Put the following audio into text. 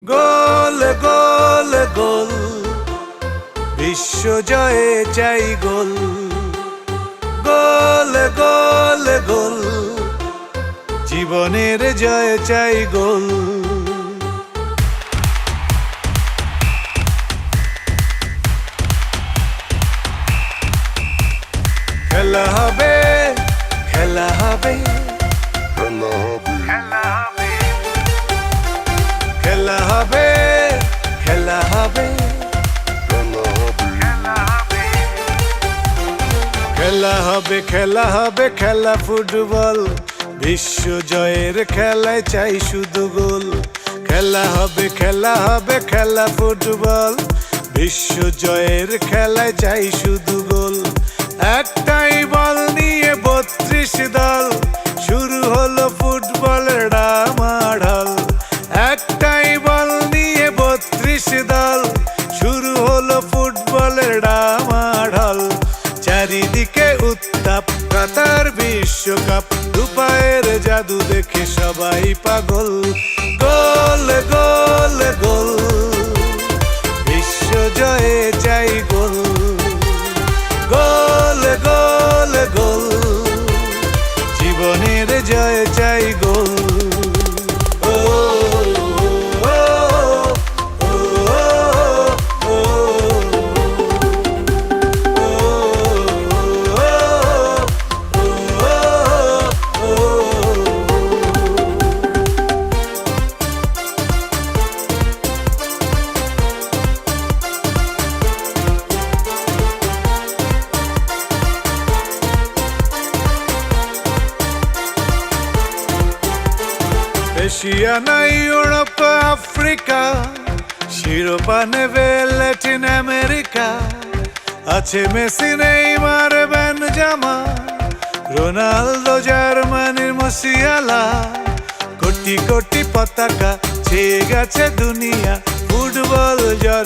গোল গোল গোল বিশ্ব জয়ে চাই গোল। গোল গোল গোল জীবনের জয়ে চাই গোল। খেলা হবে খেলা হবে খেলা হবে খেলা হবে খেলা হবে খেলা হবে খেলা ফুটবল বিশ্ব জয়ের খেলায় চাই শুধু গোল। খেলা হবে খেলা ফুটবল বিশ্ব জয়ের খেলায় চাই শুধু গোল। একটাই বল নিয়ে ৩২ দল শুরু হলো ফুটবলের ডামাডোল। একটাই বল নিয়ে ৩২ দল শুরু হলো ফুটবলের ডামাডোল। চারিদিকে উত্তাপ কাতার বিশ্বকাপ, দুপায়ের জাদু দেখে সবাই পাগল। গোল গোল গোল বিশ্ব জয়ে চাই গোল। গোল গোল গোল জীবনের জয়ে চাই গোল। এশিয়া নাই ইউরোপ আফ্রিকা, শিরোপা নেবে ল্যাটিন আমেরিকা। আছে মেসি নেইমার বেনজেমা, রোনালদো জার্মানির মুসিয়ালা। কোটি কোটি পতাকা ছেয়ে গেছে দুনিয়া, ফুটবল